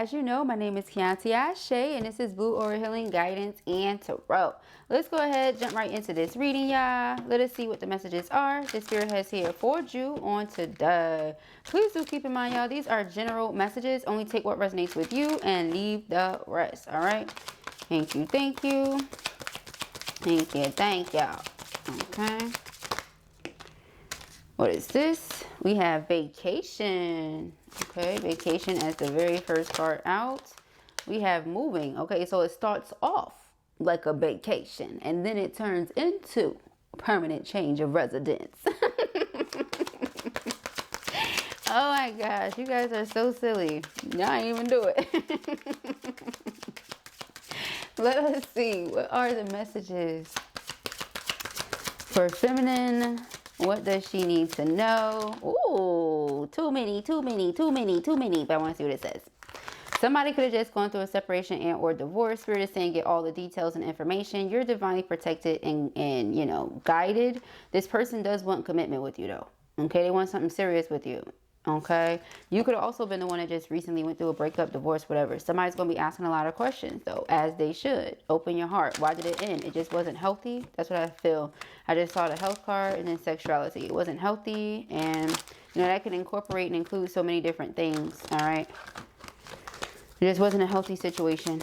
as you know, my name is Kianti Ayshea, and this is Blue Aura Healing Guidance and Tarot. Let's go ahead, jump right into this reading, y'all. Let us see what the messages are the Spirit has here for you on today. Please do keep in mind, y'all, these are general messages. Only take what resonates with you and leave the rest, all right? Thank you, thank you. Thank you, thank y'all. Okay. What is this? We have vacation. Okay, vacation as the very first card out. We have moving. Okay, so it starts off like a vacation and then it turns into permanent change of residence. Oh my gosh, you guys are so silly. Y'all ain't even do it. Let us see. What are the messages for feminine? What does she need to know? Ooh, too many. But I want to see what it says. Somebody could have just gone through a separation and or divorce. Spirit is saying get all the details and information. You're divinely protected and you know, guided. This person does want commitment with you though. Okay, they want something serious with you. Okay, you could have also been the one that just recently went through a breakup, divorce, whatever. Somebody's going to be asking a lot of questions though, as they should. Open your heart. Why did it end? It just wasn't healthy. That's what I feel. I just saw the health card and then sexuality. It wasn't healthy, and you know that can incorporate and include so many different things. All right, it just wasn't a healthy situation.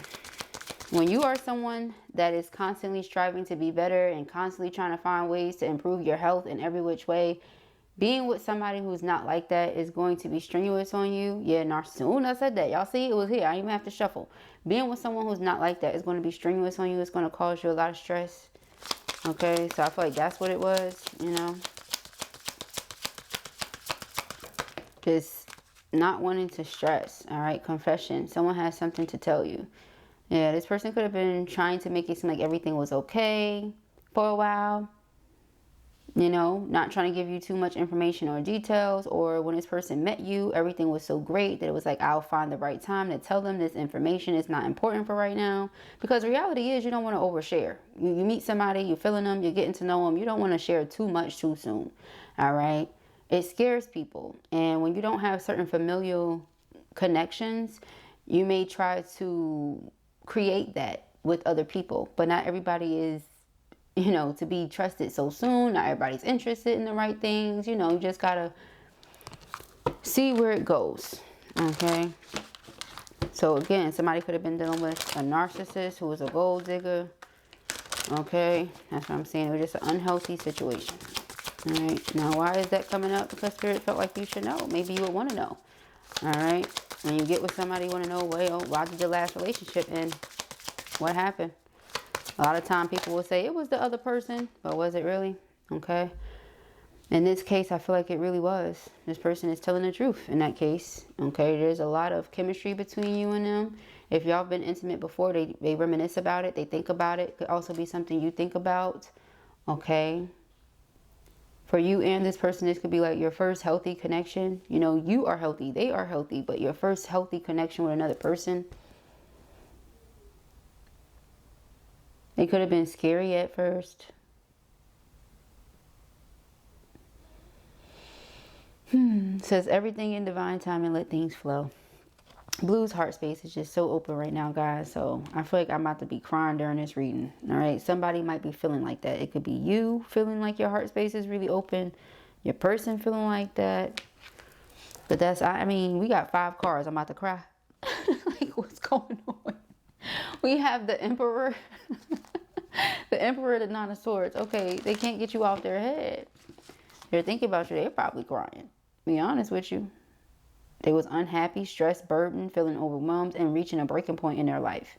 When you are someone that is constantly striving to be better and constantly trying to find ways to improve your health in every which way, being with somebody who's not like that is going to be strenuous on you. Yeah, and soon I said that. Y'all see, it was here. I didn't even have to shuffle. Being with someone who's not like that is going to be strenuous on you. It's going to cause you a lot of stress. Okay, so I feel like that's what it was, you know. Just not wanting to stress, all right? Confession. Someone has something to tell you. Yeah, this person could have been trying to make it seem like everything was okay for a while. You know, not trying to give you too much information or details, or when this person met you, everything was so great that it was like, I'll find the right time to tell them this information is not important for right now. Because reality is you don't want to overshare. You meet somebody, you're feeling them, you're getting to know them. You don't want to share too much too soon. All right. It scares people. And when you don't have certain familial connections, you may try to create that with other people, but not everybody is, you know, to be trusted so soon. Not everybody's interested in the right things. You know, you just gotta see where it goes. Okay. So again, somebody could have been dealing with a narcissist who was a gold digger. Okay. That's what I'm saying. It was just an unhealthy situation. All right. Now, why is that coming up? Because Spirit felt like you should know. Maybe you would want to know. All right. When you get with somebody, you want to know, well, why did your last relationship end? What happened? A lot of time people will say it was the other person, but was it really? Okay. In this case, I feel like it really was. This person is telling the truth in that case. Okay. There's a lot of chemistry between you and them. If y'all been intimate before, they reminisce about it. They think about it. Could also be something you think about. Okay. For you and this person, this could be like your first healthy connection. You know, you are healthy. They are healthy. But your first healthy connection with another person. It could have been scary at first. Says everything in divine time and let things flow. Blue's heart space is just so open right now, guys. So I feel like I'm about to be crying during this reading. All right. Somebody might be feeling like that. It could be you feeling like your heart space is really open. Your person feeling like that. But that's, I mean, we got 5 cards. I'm about to cry. Like, what's going on? We have the Emperor. The Emperor, the Nine of Swords. Okay, they can't get you off their head. They're thinking about you. They're probably crying. Be honest with you. They was unhappy, stressed, burdened, feeling overwhelmed, and reaching a breaking point in their life.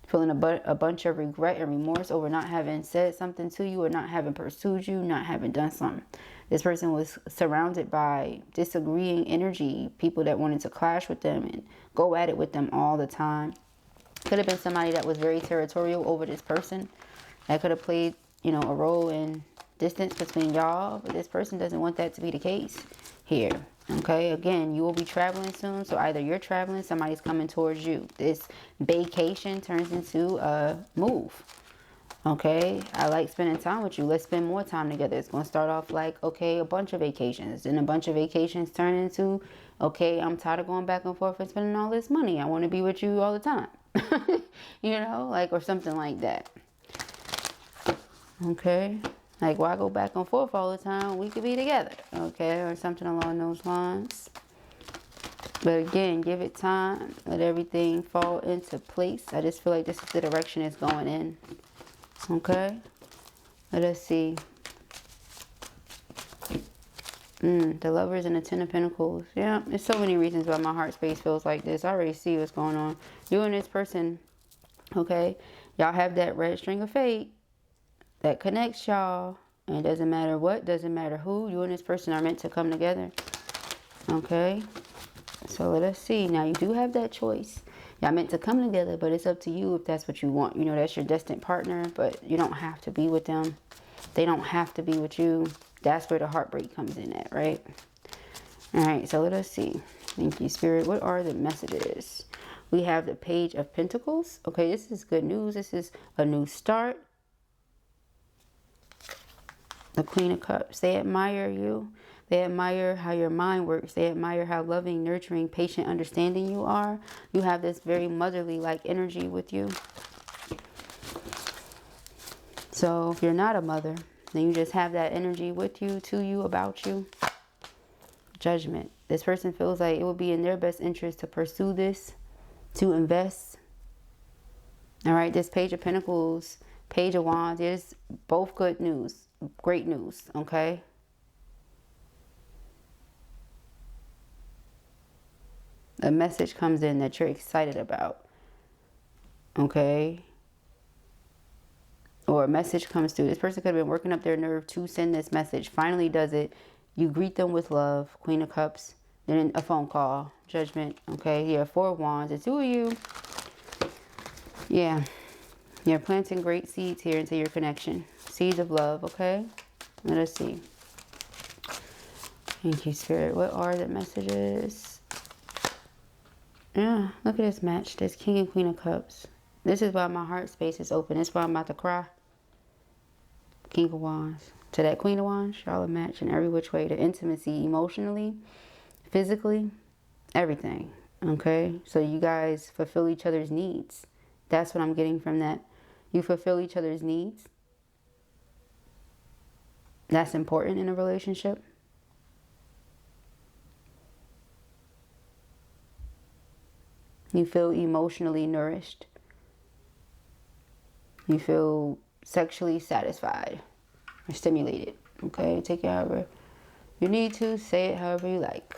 Feeling a bunch of regret and remorse over not having said something to you or not having pursued you, not having done something. This person was surrounded by disagreeing energy, people that wanted to clash with them and go at it with them all the time. Could have been somebody that was very territorial over this person. That could have played, you know, a role in distance between y'all. But this person doesn't want that to be the case here. Okay, again, you will be traveling soon. So either you're traveling, somebody's coming towards you. This vacation turns into a move. Okay, I like spending time with you. Let's spend more time together. It's going to start off like, okay, a bunch of vacations. Then a bunch of vacations turn into, okay, I'm tired of going back and forth and spending all this money. I want to be with you all the time. You know, like, or something like that. Okay, like, why go back and forth all the time? We could be together. Okay, or something along those lines. But again, give it time. Let everything fall into place. I just feel like this is the direction it's going in. Okay, let us see. The Lovers and the Ten of Pentacles. Yeah, there's so many reasons why my heart space feels like this. I already see what's going on. You and this person, okay, y'all have that red string of fate that connects y'all. And it doesn't matter what, doesn't matter who. You and this person are meant to come together. Okay, so let us see. Now, you do have that choice. Y'all meant to come together, but it's up to you if that's what you want. You know, that's your destined partner, but you don't have to be with them. They don't have to be with you. That's where the heartbreak comes in at, right? All right, so let us see. Thank you, Spirit. What are the messages? We have the Page of Pentacles. Okay, this is good news. This is a new start. The Queen of Cups. They admire you. They admire how your mind works. They admire how loving, nurturing, patient, understanding you are. You have this very motherly-like energy with you. So if you're not a mother, then you just have that energy with you, to you, about you. Judgment. This person feels like it will be in their best interest to pursue this, to invest. All right, this Page of Pentacles, Page of Wands, it is both good news. Great news, okay? A message comes in that you're excited about, okay? Or a message comes through. This person could have been working up their nerve to send this message. Finally does it. You greet them with love. Queen of Cups. Then a phone call. Judgment. Okay. Here, Four of Wands. The two of you. Yeah. You're planting great seeds here into your connection. Seeds of love. Okay. Let us see. Thank you, Spirit. What are the messages? Yeah. Look at this match. This King and Queen of Cups. This is why my heart space is open. This is why I'm about to cry. King of Wands. To that Queen of Wands, y'all are matching every which way. The intimacy, emotionally, physically, everything. Okay? So you guys fulfill each other's needs. That's what I'm getting from that. You fulfill each other's needs. That's important in a relationship. You feel emotionally nourished. You feel sexually satisfied or stimulated. Okay, take it however you need to. Say it however you like.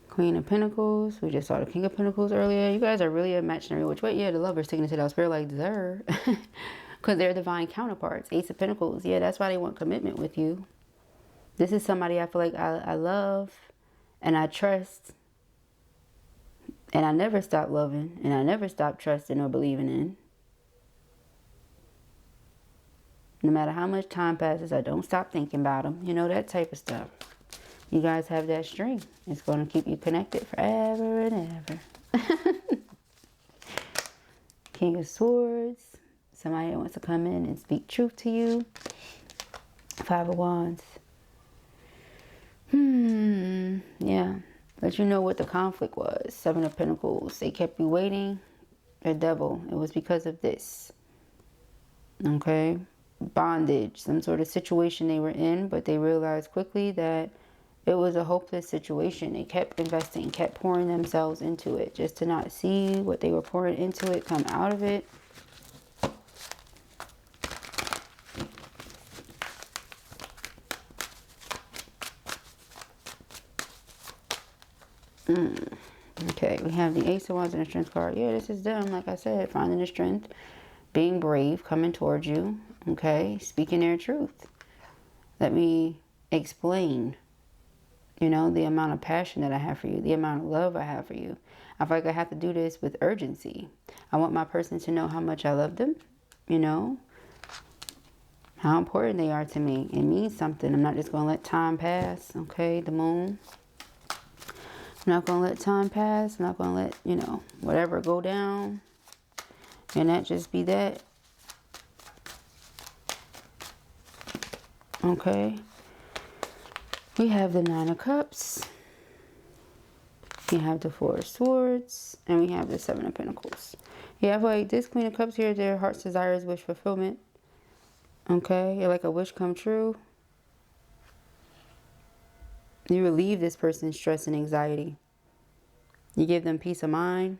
Queen of Pentacles. We just saw the King of Pentacles earlier. You guys are really a match in every which way. Yeah, the Lovers taking it to that spirit like there. Because they're divine counterparts. Ace of Pentacles. Yeah, that's why they want commitment with you. This is somebody I feel like I love and I trust. And I never stop loving. And I never stop trusting or believing in. No matter how much time passes, I don't stop thinking about them. You know, that type of stuff. You guys have that string. It's going to keep you connected forever and ever. King of Swords. Somebody wants to come in and speak truth to you. Five of Wands. Yeah. Let you know what the conflict was. Seven of Pentacles. They kept you waiting. The Devil. It was because of this. Okay. Bondage. Some sort of situation they were in. But they realized quickly that it was a hopeless situation. They kept investing. Kept pouring themselves into it. Just to not see what they were pouring into it come out of it. Okay, we have the Ace of Wands and the Strength card. Yeah, this is them, like I said, finding the strength, being brave, coming towards you, okay, speaking their truth. Let me explain, you know, the amount of passion that I have for you, the amount of love I have for you. I feel like I have to do this with urgency. I want my person to know how much I love them, you know, how important they are to me. It means something. I'm not just going to let time pass, okay, the Moon. I'm not going to let time pass. I'm not going to let, you know, whatever go down. And that just be that. Okay. We have the Nine of Cups. We have the Four of Swords. And we have the Seven of Pentacles. Yeah, I feel like this Queen of Cups here, their heart's desires, wish fulfillment. Okay. You're like a wish come true. You relieve this person's stress and anxiety. You give them peace of mind.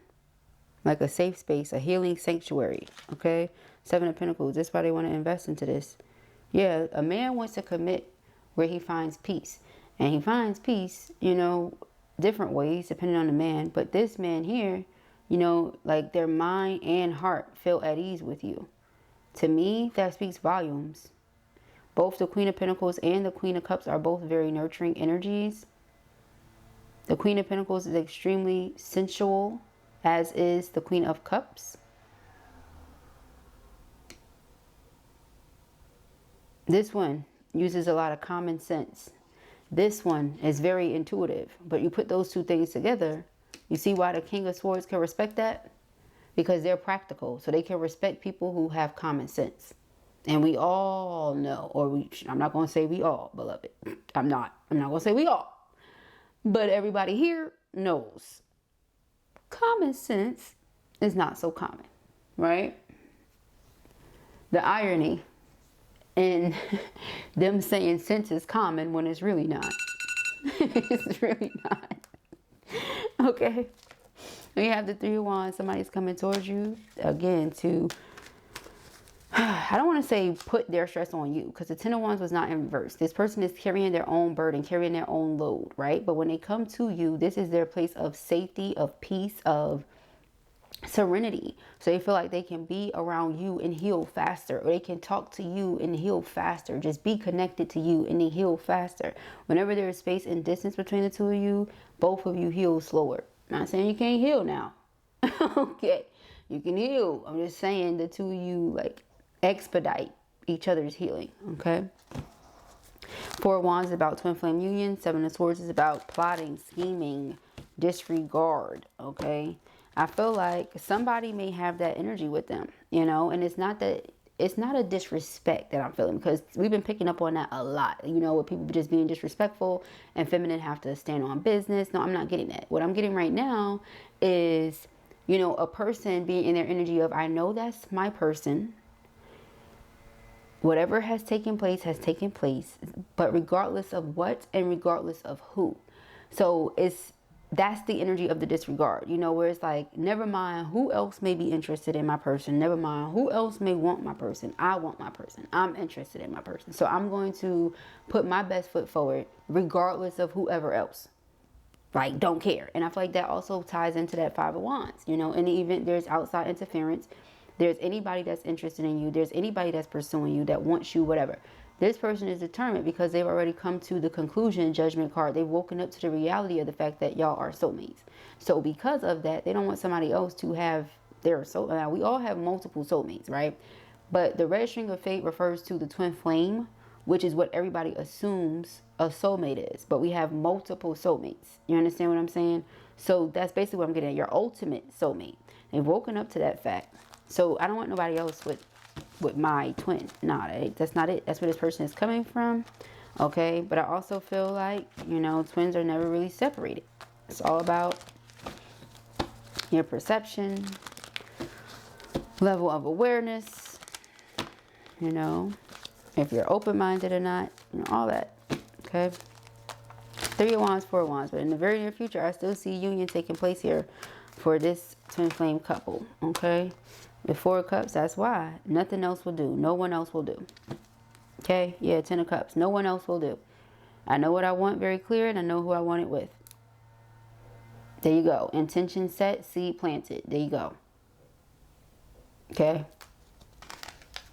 Like a safe space, a healing sanctuary. Okay. Seven of Pentacles. That's why they want to invest into this. Yeah, a man wants to commit where he finds peace. And he finds peace, you know, different ways depending on the man. But this man here, you know, like their mind and heart feel at ease with you. To me, that speaks volumes. Both the Queen of Pentacles and the Queen of Cups are both very nurturing energies. The Queen of Pentacles is extremely sensual, as is the Queen of Cups. This one uses a lot of common sense. This one is very intuitive. But you put those two things together, you see why the King of Swords can respect that? Because they're practical. So they can respect people who have common sense. And we all know, or I'm not going to say we all, beloved. I'm not going to say we all. But everybody here knows. Common sense is not so common, right? The irony in them saying sense is common when it's really not. It's really not. Okay. We have the Three of Wands. Somebody's coming towards you again to, I don't want to say put their stress on you, because the Ten of Wands was not in reverse. This person is carrying their own burden, carrying their own load, right? But when they come to you, this is their place of safety, of peace, of serenity. So they feel like they can be around you and heal faster, or they can talk to you and heal faster. Just be connected to you and they heal faster. Whenever there is space and distance between the two of you, both of you heal slower. I'm not saying you can't heal now. Okay, you can heal. I'm just saying the two of you like expedite each other's healing. Okay. Four of Wands is about twin flame union. Seven of Swords is about plotting, scheming, disregard. Okay. I feel like somebody may have that energy with them, you know, and it's not a disrespect that I'm feeling, because we've been picking up on that a lot, you know, with people just being disrespectful and feminine have to stand on business. No, I'm not getting that. What I'm getting right now is, you know, a person being in their energy of, I know that's my person. Whatever has taken place, but regardless of what and regardless of who. So that's the energy of the disregard, you know, where it's like, never mind who else may be interested in my person. Never mind who else may want my person. I want my person. I'm interested in my person. So I'm going to put my best foot forward regardless of whoever else. Like, don't care. And I feel like that also ties into that Five of Wands. You know, in the event there's outside interference, there's anybody that's interested in you, there's anybody that's pursuing you, that wants you, whatever. This person is determined because they've already come to the conclusion, Judgment card. They've woken up to the reality of the fact that y'all are soulmates. So because of that, they don't want somebody else to have their soulmate. Now, we all have multiple soulmates, right? But the red string of fate refers to the twin flame, which is what everybody assumes a soulmate is. But we have multiple soulmates. You understand what I'm saying? So that's basically what I'm getting at. Your ultimate soulmate. They've woken up to that fact. So I don't want nobody else with my twin. Nah, that's not it. That's where this person is coming from. Okay, but I also feel like, you know, twins are never really separated. It's all about your perception, level of awareness, you know, if you're open-minded or not, you know, all that. Okay. Three of Wands, Four of Wands. But in the very near future, I still see union taking place here for this twin flame couple. Okay. The Four of Cups, that's why. Nothing else will do. No one else will do. Okay? Yeah, Ten of Cups. No one else will do. I know what I want very clear, and I know who I want it with. There you go. Intention set, seed planted. There you go. Okay?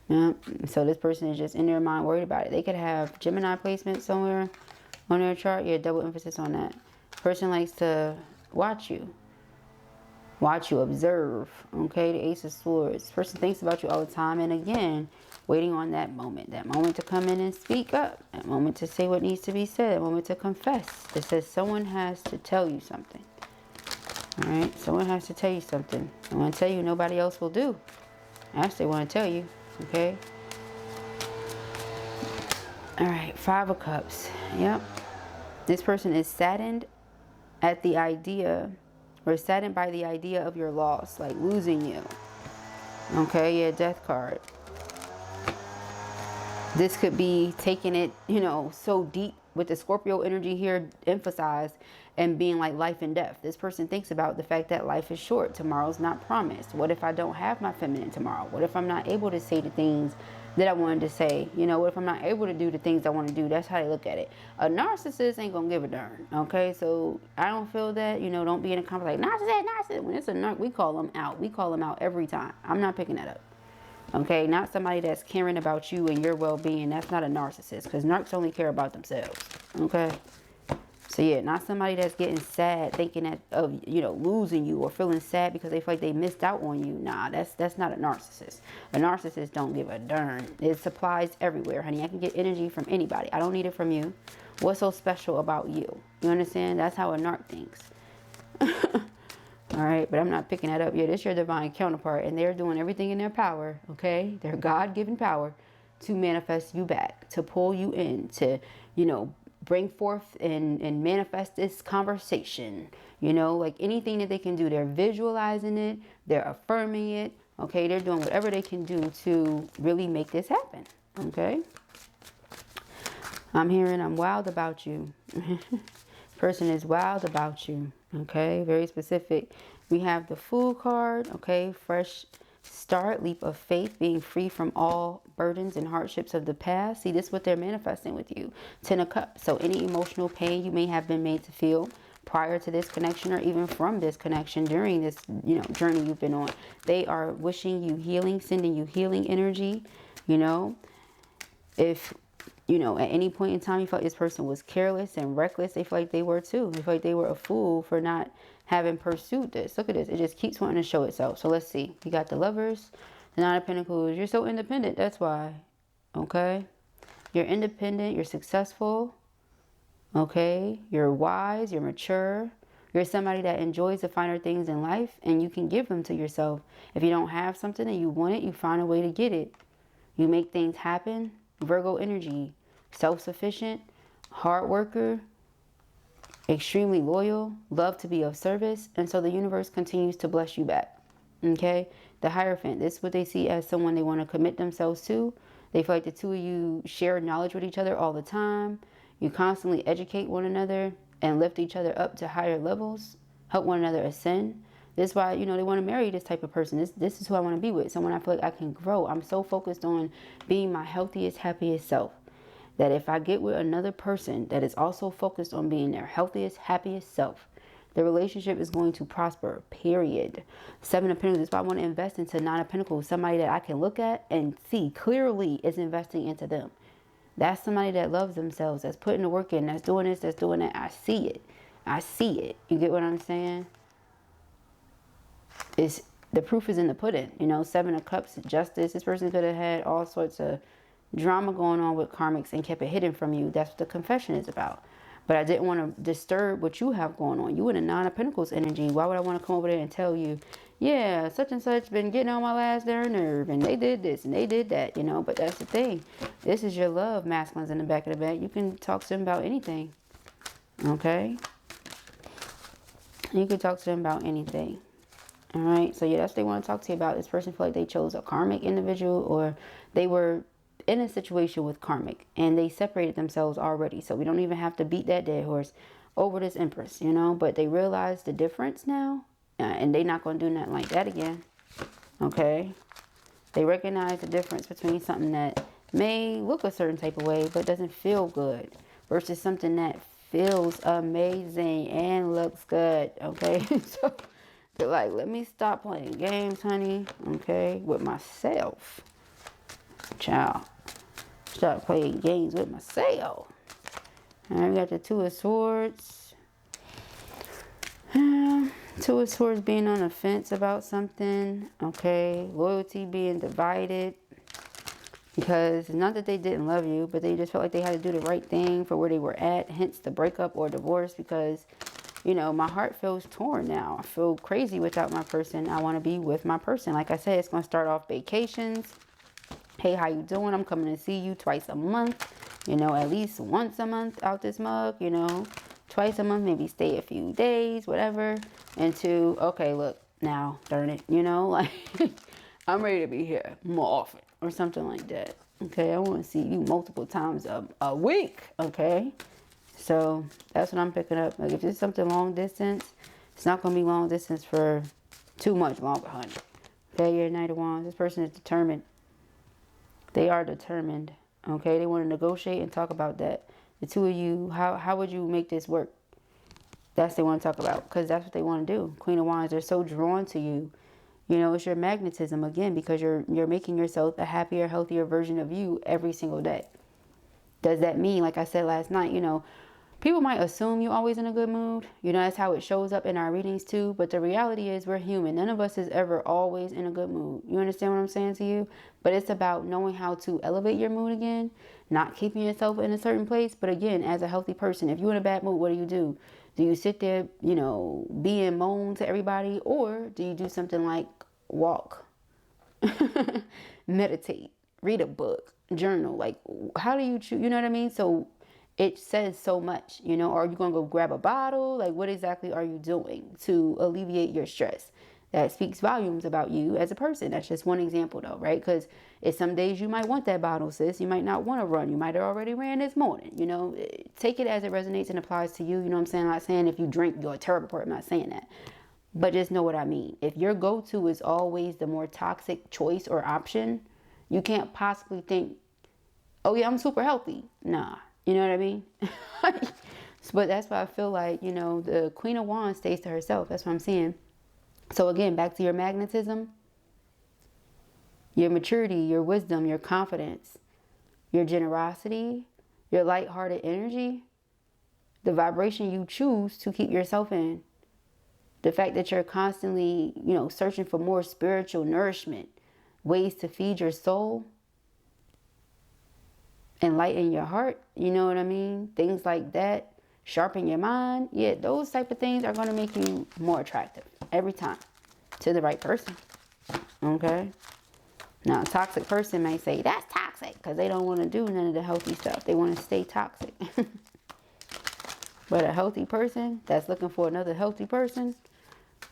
Yeah. So this person is just in their mind worried about it. They could have Gemini placement somewhere on their chart. Yeah, double emphasis on that. Person likes to watch you. Watch you, observe. Okay, the Ace of Swords. This person thinks about you all the time, and again, waiting on that moment to come in and speak up, that moment to say what needs to be said, that moment to confess. It says someone has to tell you something. All right, someone has to tell you something. I want to tell you, nobody else will do. Actually, I want to tell you. Okay. All right, Five of Cups. Yep. This person is saddened at the idea, or saddened by the idea of your loss, like losing you. Okay, yeah, Death card. This could be taking it, you know, so deep with the Scorpio energy here emphasized, and being like life and death. This person thinks about the fact that life is short. Tomorrow's not promised. What if I don't have my feminine tomorrow? What if I'm not able to say the things that I wanted to say? You know, what if I'm not able to do the things I want to do? That's how they look at it. A narcissist ain't gonna give a darn. Okay, so I don't feel that. You know, don't be in a conversation like narcissist. When it's a narc, we call them out. We call them out every time. I'm not picking that up. Okay, not somebody that's caring about you and your well-being. That's not a narcissist, because narcs only care about themselves. Okay, so yeah, not somebody that's getting sad thinking that of, you know, losing you, or feeling sad because they feel like they missed out on you. Nah, that's not a narcissist. A narcissist don't give a darn. It supplies everywhere, honey. I can get energy from anybody. I don't need it from you. What's so special about you? You understand? That's how a narc thinks. All right, but I'm not picking that up. Yeah, this is your divine counterpart, and they're doing everything in their power, okay? Their God-given power to manifest you back, to pull you in, to, you know, bring forth and manifest this conversation. You know, like anything that they can do, they're visualizing it, they're affirming it, okay? They're doing whatever they can do to really make this happen, okay? I'm hearing I'm wild about you. Person is wild about you. Okay, very specific. We have the Fool card. Okay, fresh start, leap of faith, being free from all burdens and hardships of the past. See, this is what they're manifesting with you. Ten of Cups. So any emotional pain you may have been made to feel prior to this connection, or even from this connection during this, you know, journey you've been on, they are wishing you healing, sending you healing energy. You know, if you know, at any point in time you felt this person was careless and reckless, they feel like they were too. They feel like they were a fool for not having pursued this. Look at this. It just keeps wanting to show itself. So let's see. We got the Lovers, the Nine of Pentacles. You're so independent. That's why. Okay. You're independent. You're successful. Okay. You're wise. You're mature. You're somebody that enjoys the finer things in life, and you can give them to yourself. If you don't have something and you want it, you find a way to get it. You make things happen. Virgo energy. Self-sufficient, hard worker, extremely loyal, love to be of service, and so the universe continues to bless you back. Okay, the Hierophant, this is what they see as someone they want to commit themselves to. They feel like the two of you share knowledge with each other all the time. You constantly educate one another and lift each other up to higher levels, help one another ascend. This is why, you know, they want to marry this type of person. This is who I want to be with, someone I feel like I can grow. I'm so focused on being my healthiest, happiest self, that if I get with another person that is also focused on being their healthiest, happiest self, the relationship is going to prosper, period. Seven of Pentacles, that's why I want to invest into Nine of Pentacles, somebody that I can look at and see clearly is investing into them. That's somebody that loves themselves, that's putting the work in, that's doing this, that's doing that. I see it. I see it. You get what I'm saying? It's, the proof is in the pudding. You know, Seven of Cups, Justice. This person could have had all sorts of drama going on with karmics and kept it hidden from you. That's what the confession is about. But I didn't want to disturb what you have going on. You in a Nine of Pentacles energy. Why would I want to come over there and tell you, yeah, such and such been getting on my last darn nerve, and they did this and they did that, you know? But that's the thing. This is your love, masculines in the back of the bag. You can talk to them about anything. Okay? You can talk to them about anything. All right? So yeah, that's what they want to talk to you about. This person feel like they chose a karmic individual, or they were in a situation with karmic and they separated themselves already, so we don't even have to beat that dead horse over this Empress, you know. But they realize the difference now, and they're not going to do nothing like that again. Okay, they recognize the difference between something that may look a certain type of way but doesn't feel good versus something that feels amazing and looks good. Okay, so they're like, let me stop playing games, honey, okay, with myself. Child, start playing games with myself. All right, we got the Two of Swords. Two of Swords being on the fence about something. Okay. Loyalty being divided. Because not that they didn't love you, but they just felt like they had to do the right thing for where they were at. Hence the breakup or divorce. Because, you know, my heart feels torn now. I feel crazy without my person. I want to be with my person. Like I said, it's going to start off vacations. Hey, how you doing? I'm coming to see you twice a month. You know, at least once a month out this mug. You know, twice a month, maybe stay a few days, whatever. And two, okay, look, now, darn it. You know, like, I'm ready to be here more often. Or something like that. Okay, I want to see you multiple times a week. Okay, so that's what I'm picking up. Like if it's something long distance, it's not going to be long distance for too much longer, honey. Okay, you're Knight of Wands. This person is determined. They are determined. Okay, they want to negotiate and talk about that. The two of you, how would you make this work? That's what they want to talk about, because that's what they want to do. Queen of Wands, they're so drawn to you. You know, it's your magnetism again, because you're making yourself a happier, healthier version of you every single day. Does that mean, like I said last night, you know, people might assume you're always in a good mood. You know, that's how it shows up in our readings too. But the reality is we're human. None of us is ever always in a good mood. You understand what I'm saying to you? But it's about knowing how to elevate your mood again, not keeping yourself in a certain place. But again, as a healthy person, if you're in a bad mood, what do? Do you sit there, you know, be in moan to everybody? Or do you do something like walk, meditate, read a book, journal? Like, how do you choose? You know what I mean? So it says so much, you know. Are you going to go grab a bottle? Like, what exactly are you doing to alleviate your stress? That speaks volumes about you as a person. That's just one example though, right? Because it's some days you might want that bottle, sis. You might not want to run. You might have already ran this morning. You know, take it as it resonates and applies to you. You know what I'm saying? I'm not saying if you drink, you're a terrible person. I'm not saying that. But just know what I mean. If your go-to is always the more toxic choice or option, you can't possibly think, oh yeah, I'm super healthy. Nah, you know what I mean? But that's why I feel like, you know, the Queen of Wands stays to herself. That's what I'm saying. So again, back to your magnetism, your maturity, your wisdom, your confidence, your generosity, your lighthearted energy, the vibration you choose to keep yourself in. The fact that you're constantly, you know, searching for more spiritual nourishment, ways to feed your soul, enlighten your heart, you know what I mean? Things like that, sharpen your mind. Yeah, those type of things are going to make you more attractive every time to the right person. Okay? Now, a toxic person may say, that's toxic, because they don't want to do none of the healthy stuff. They want to stay toxic. But a healthy person that's looking for another healthy person,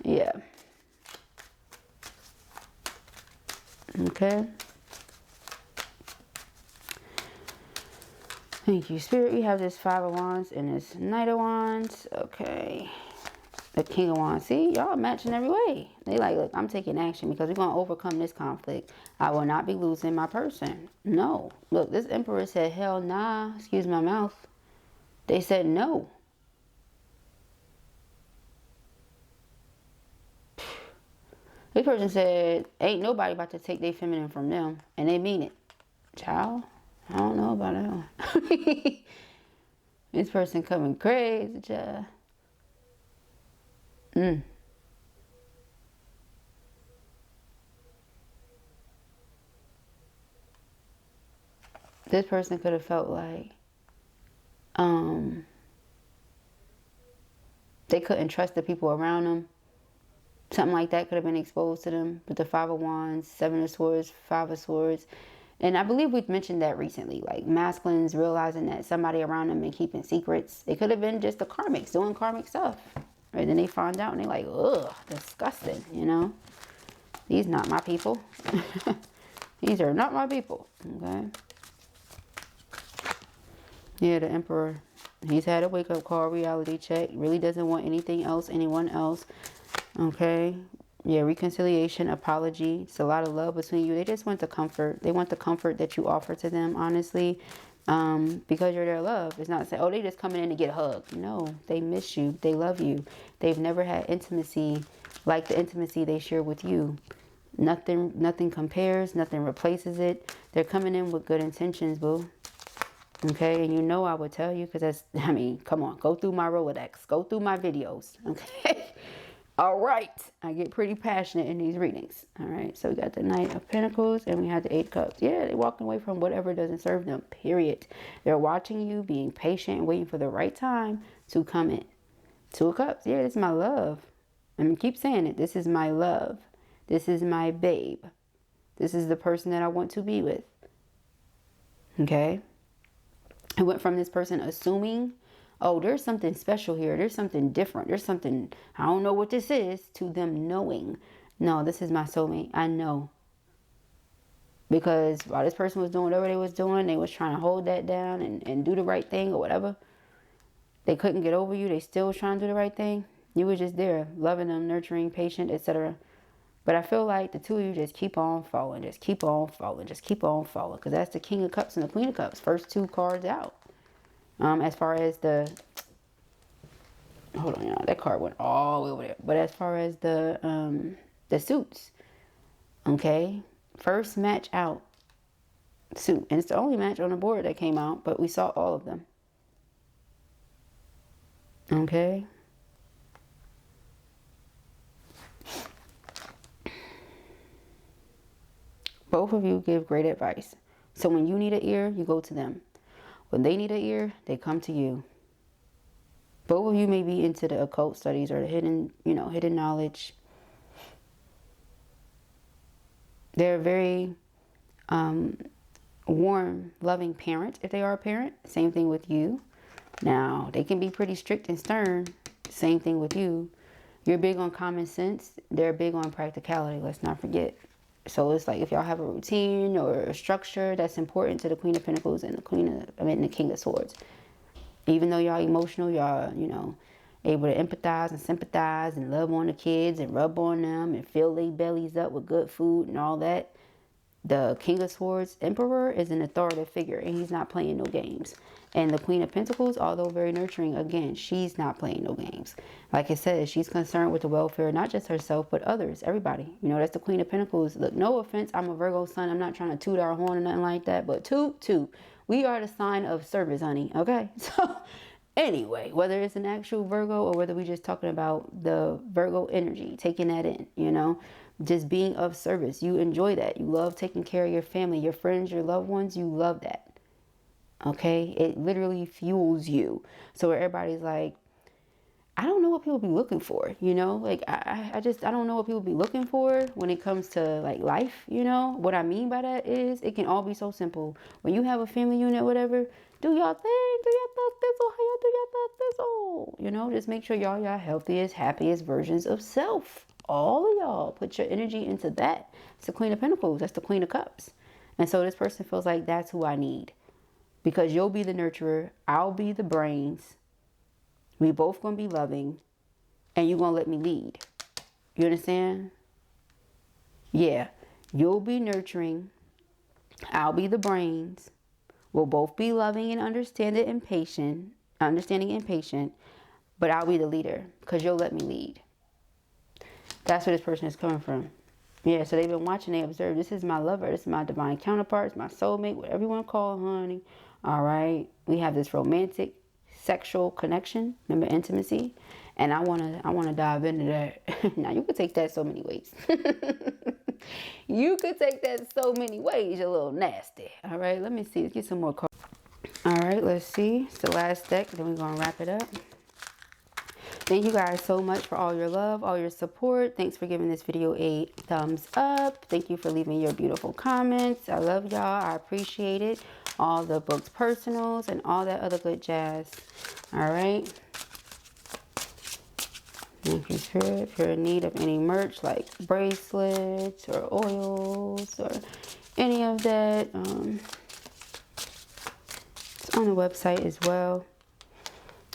yeah. Okay. Thank you, Spirit. We have this Five of Wands and this Knight of Wands. Okay. The King of Wands. See, y'all matching every way. They like, look, I'm taking action because we're going to overcome this conflict. I will not be losing my person. No. Look, this Emperor said, hell nah. Excuse my mouth. They said no. This person said, ain't nobody about to take their feminine from them. And they mean it. Child, I don't know about that one. This person coming crazy, child. This person could have felt like they couldn't trust the people around them. Something like that could have been exposed to them. But the Five of Wands, Seven of Swords, Five of Swords. And I believe we've mentioned that recently. Like masculines realizing that somebody around them been keeping secrets. It could have been just the karmics doing karmic stuff. Right? Then they find out and they're like, ugh, disgusting, you know. These not my people. These are not my people. Okay. Yeah, the Emperor. He's had a wake-up call, reality check. Really doesn't want anything else, anyone else. Okay. Yeah, reconciliation, apology. It's a lot of love between you. They just want the comfort. They want the comfort that you offer to them, honestly. Because you're their love. It's not saying, oh, they just coming in to get a hug. No, they miss you. They love you. They've never had intimacy like the intimacy they share with you. Nothing compares. Nothing replaces it. They're coming in with good intentions, boo. Okay, and you know I would tell you because that's, I mean, come on. Go through my Rolodex. Go through my videos. Okay. All right, I get pretty passionate in these readings. All right, so we got the Knight of Pentacles and we have the Eight of Cups. Yeah, they're walking away from whatever doesn't serve them, period. They're watching you, being patient, and waiting for the right time to come in. Two of Cups. Yeah, this is my love. I'm going to keep saying it. This is my love. This is my babe. This is the person that I want to be with. Okay? I went from this person assuming, oh, there's something special here. There's something different. There's something, I don't know what this is, to them knowing, no, this is my soulmate. I know. Because while this person was doing whatever they was doing, they was trying to hold that down and do the right thing or whatever. They couldn't get over you. They still was trying to do the right thing. You were just there, loving them, nurturing, patient, etc. But I feel like the two of you just keep on falling. Just keep on falling. Just keep on falling. Because that's the King of Cups and the Queen of Cups. First two cards out. As far as the, hold on, y'all, that card went all the way over there. But as far as the suits, okay, first match out, suit, and it's the only match on the board that came out, but we saw all of them. Okay. Both of you give great advice. So when you need an ear, you go to them. When they need an ear, they come to you. Both of you may be into the occult studies or the hidden, hidden knowledge. They're a very warm, loving parent if they are a parent. Same thing with you. Now, they can be pretty strict and stern. Same thing with you. You're big on common sense. They're big on practicality. Let's not forget. So it's like if y'all have a routine or a structure that's important to the Queen of Pentacles and the King of Swords. Even though y'all emotional, y'all, able to empathize and sympathize and love on the kids and rub on them and fill their bellies up with good food and all that. The King of Swords, Emperor, is an authoritative figure and he's not playing no games. And the Queen of Pentacles, although very nurturing, again, she's not playing no games. Like I said, she's concerned with the welfare, not just herself, but others, everybody. That's the Queen of Pentacles. Look, no offense, I'm a Virgo sun. I'm not trying to toot our horn or nothing like that, but toot. We are the sign of service, honey, okay? So, anyway, whether it's an actual Virgo or whether we're just talking about the Virgo energy, taking that in, just being of service. You enjoy that. You love taking care of your family, your friends, your loved ones. You love that. Okay, it literally fuels you. So everybody's like, I don't know what people be looking for, like I don't know what people be looking for when it comes to like life. What I mean by that is it can all be so simple. When you have a family unit, whatever, do y'all thing, do y'all thought thistle, how y'all do y'all thought thistle, just make sure y'all healthiest, happiest versions of self. All of y'all put your energy into that. It's the Queen of Pentacles. That's the Queen of Cups. And so this person feels like that's who I need. Because you'll be the nurturer, I'll be the brains. We both gonna be loving, and you're gonna let me lead. You understand? Yeah, you'll be nurturing, I'll be the brains. We'll both be loving and understanding and patient, but I'll be the leader because you'll let me lead. That's where this person is coming from. Yeah, so they've been watching, they observe. This is my lover, this is my divine counterpart, it's my soulmate, whatever you want to call it, honey. All right, we have this romantic, sexual connection. Remember, intimacy, and I wanna dive into that. Now you could take that so many ways. You could take that so many ways. You're a little nasty. All right, let me see. Let's get some more cards. All right, let's see. It's the last deck. Then we're gonna wrap it up. Thank you guys so much for all your love, all your support. Thanks for giving this video a thumbs up. Thank you for leaving your beautiful comments. I love y'all. I appreciate it. All the books, personals, and all that other good jazz. All right. Thank you, Spirit. If you're in need of any merch like bracelets or oils or any of that, it's on the website as well.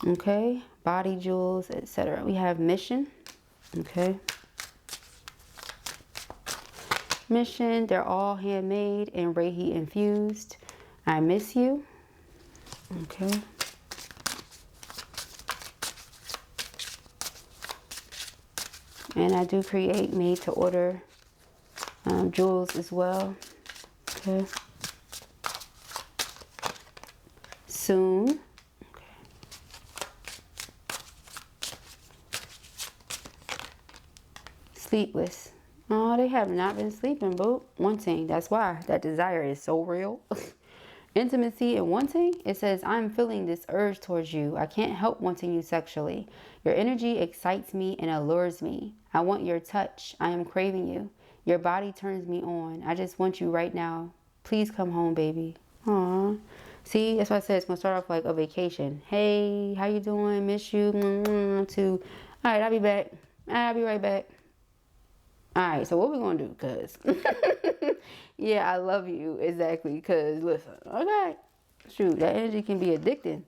Okay. Body jewels, etc. We have Mission. Okay. Mission. They're all handmade and Reiki infused. I miss you. Okay. And I do create made to order jewels as well. Okay. Soon. Sleepless. Oh, they have not been sleeping, boo. Wanting. That's why. That desire is so real. Intimacy and wanting. It says, I'm feeling this urge towards you. I can't help wanting you sexually. Your energy excites me and allures me. I want your touch. I am craving you. Your body turns me on. I just want you right now. Please come home, baby. Aww. See, that's why I said it's going to start off like a vacation. Hey, how you doing? Miss you. To, all right, I'll be back. I'll be right back. All right, so what we going to do? Because, yeah, I love you. Exactly. Because, listen, okay. Shoot, that energy can be addicting.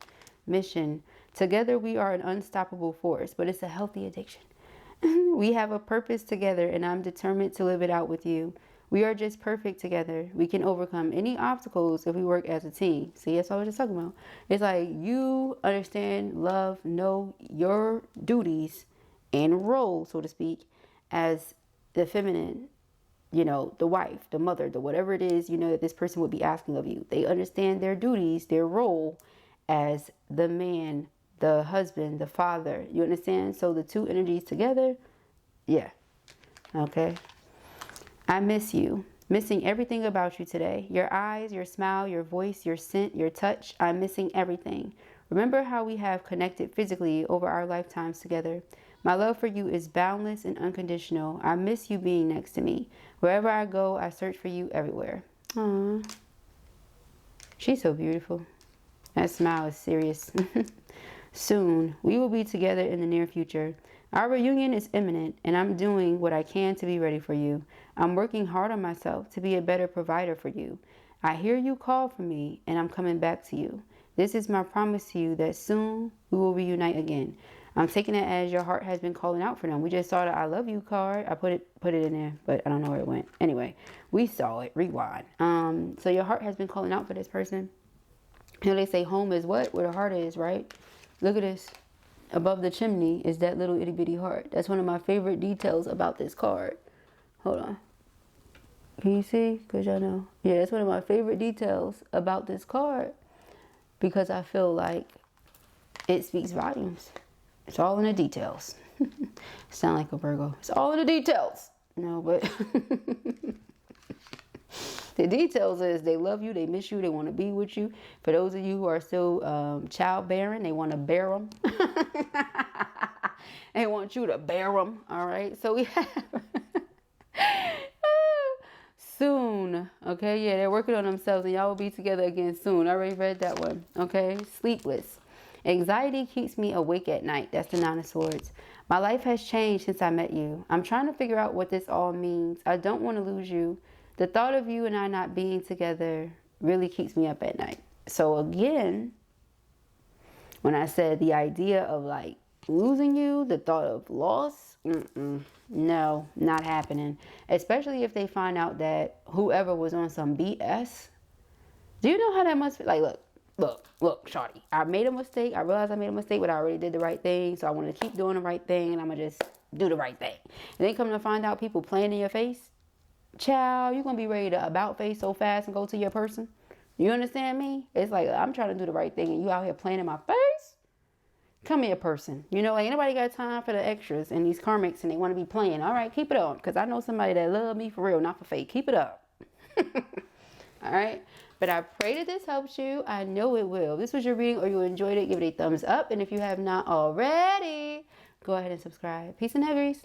Mission. Together we are an unstoppable force, but it's a healthy addiction. We have a purpose together, and I'm determined to live it out with you. We are just perfect together. We can overcome any obstacles if we work as a team. See, that's what I was just talking about. It's like you understand, love, know your duties and role, so to speak, as the feminine, you know, the wife, the mother, the whatever it is, you know, that this person would be asking of you. They understand their duties, their role as the man, the husband, the father. You understand? So the two energies together, yeah. Okay. I miss you. Missing everything about you today. Your eyes, your smile, your voice, your scent, your touch. I'm missing everything. Remember how we have connected physically over our lifetimes together. My love for you is boundless and unconditional. I miss you being next to me. Wherever I go, I search for you everywhere. Aww. She's so beautiful. That smile is serious. Soon, we will be together in the near future. Our reunion is imminent, and I'm doing what I can to be ready for you. I'm working hard on myself to be a better provider for you. I hear you call for me, and I'm coming back to you. This is my promise to you that soon we will reunite again. I'm taking it as your heart has been calling out for them. We just saw the I love you card. I put it in there, but I don't know where it went. Anyway, we saw it. Rewind. So your heart has been calling out for this person. You know, they say home is what? Where the heart is, right? Look at this. Above the chimney is that little itty bitty heart. That's one of my favorite details about this card. Hold on. Can you see? Because y'all know. Yeah, that's one of my favorite details about this card. Because I feel like it speaks volumes. It's all in the details. Sound like a Virgo. It's all in the details. No, but the details is they love you, they miss you, they want to be with you. For those of you who are still childbearing, they want to bear them. They want you to bear them. All right. So we have soon. Okay. Yeah, they're working on themselves, and y'all will be together again soon. I already read that one. Okay. Sleepless. Anxiety keeps me awake at night. That's the Nine of Swords. My life has changed since I met you. I'm trying to figure out what this all means. I don't want to lose you. The thought of you and I not being together really keeps me up at night. So again, when I said the idea of like losing you, the thought of loss, no, not happening. Especially if they find out that whoever was on some BS. Do you know how that must be? Like, look, shawty. I made a mistake. I realized I made a mistake, but I already did the right thing. So I want to keep doing the right thing, and I'm going to just do the right thing. And then come to find out people playing in your face. Child, you're going to be ready to about face so fast and go to your person. You understand me? It's like, I'm trying to do the right thing, and you out here playing in my face? Come here, person. You know, like, anybody got time for the extras and these karmics, and they want to be playing. All right, keep it up, because I know somebody that love me for real, not for fake. Keep it up. All right? But I pray that this helps you. I know it will. If this was your reading or you enjoyed it, give it a thumbs up. And if you have not already, go ahead and subscribe. Peace and Agrees.